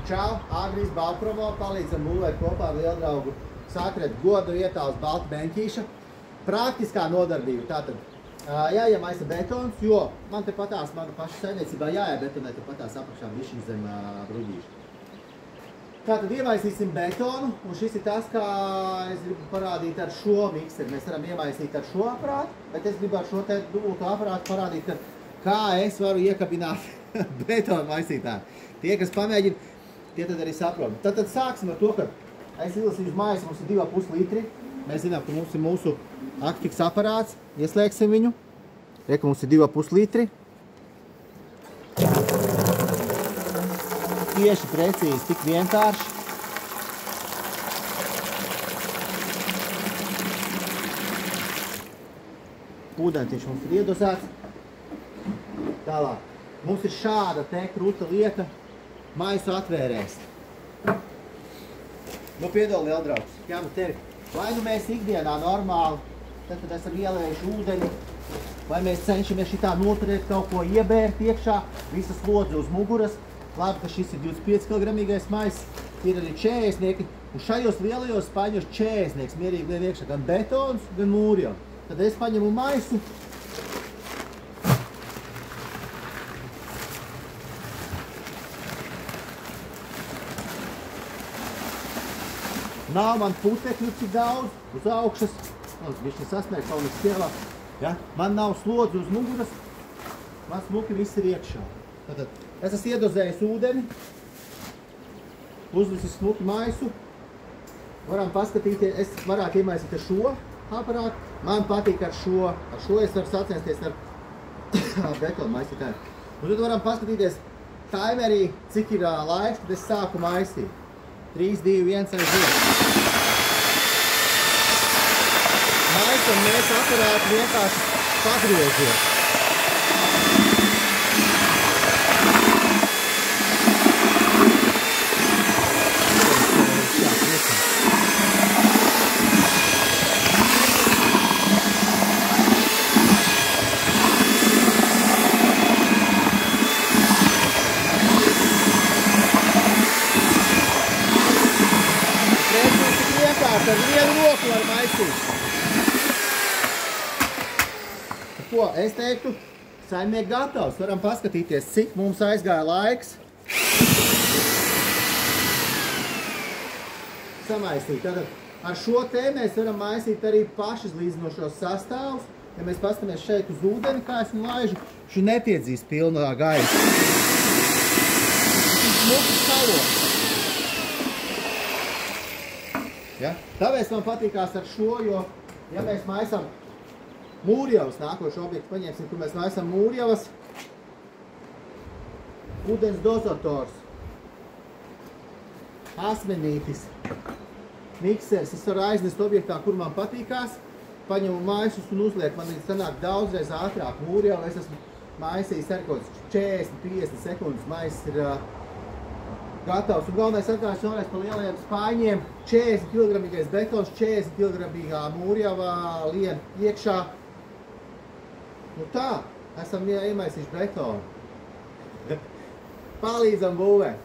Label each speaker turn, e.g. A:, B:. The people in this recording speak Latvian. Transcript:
A: Čau, Agris Balpromo, palīdzam būvēt kopā ar lieldraugu Sakret godu ietāls balta beņķīša. Praktiskā nodarbība. Tātad jāiemaisa betons, jo man te patās, mana paša saimniecībā jāiebetonē te patās apakšā višķi zem bruģīša. Tātad iemaisīsim betonu, un šis ir tas, kā es gribu parādīt ar šo mikseri. Mēs varam iemaisīt ar šo aparātu, bet es gribu ar šo te dubultu aparātu parādīt, kā es varu iekabināt betonu maisītāju. Tie, kas pamēģina, tie tad arī saprot. Tad sāksim ar to, ka es izlasīšu maisu, mums ir 2,5 litri. Mēs zinām, ka mums ir mūsu aktiks aparāts. Ieslēgsim viņu. Reka, mums ir 2,5 litri. Tieši precīzi, tik vienkārši. Ūdentiņš mums ir iedozēts. Tālāk. Mums ir šāda te kruta lieta maisu atvērēs. Nu, piedod, lieldraugs, jā, nu tevi. Vai nu mēs ikdienā normāli, tad esam ielējuši ūdeni, vai mēs cenšamies šitā noturēt kaut ko iebērt iekšā, visas lodzi uz muguras. Labi, ka šis ir 25 kg maiss, ir arī 40-nieki, un šajos lielajos spaņos 40-nieks mierīgi liek iekšā gan betons, gan mūrjam. Tad es paņemu maisu. Nav man putekļu cik daudz uz augšas. Viņš sasniedz kaut kas ielāk. Ja? Man nav slodzi uz muguras. Man smuki viss ir iekšā. Tātad es esmu iedozējis ūdeni. Uzlicis smuki maisu. Varam paskatīties. Es varētu iemaisīt ar šo aparātu. Man patīk ar šo. Ar šo es varu sacensties ar betonu maisītāju. Un tad varam paskatīties timerī, cik ir laiks, kad es sāku maisīt. 3, 2, 1, aiziet. Maisam mēs aparātu vienkārši pagriežiet. Ar vienu roku var maisīt. Ko es teiktu, saimnieki gatavs. Varam paskatīties, cik mums aizgāja laiks. Samaisīt. Tātad ar šo te mēs varam maisīt arī pašizlīdzinošos sastāvus. Ja mēs paskatāmies šeit uz ūdeni, kā es viņu laižu, šī nepiedzīs pilnā gaisa. Viņš smuki salo. Ja? Tāpēc man patīkās ar šo, jo, ja mēs maisam mūrjavas, nākošu objektu paņemsim, kur mēs maisam mūrjavas, ūdens dozators, asmenītis, miksers, es varu aiznest objektā, kur man patīkās, paņemu maisus un uzliek, man sanāk daudzreiz ātrāk mūrjava, es esmu maisījis ar kaut 40-50 sekundes, maiss ir gatavs. Un galvenais atkārši vēlreiz par lielajiem spāņiem. 40 kg betons, 40 kg mūrjava lien iekšā. Nu tā, esam iemaisījuši betonu. Palīdzam būvēt.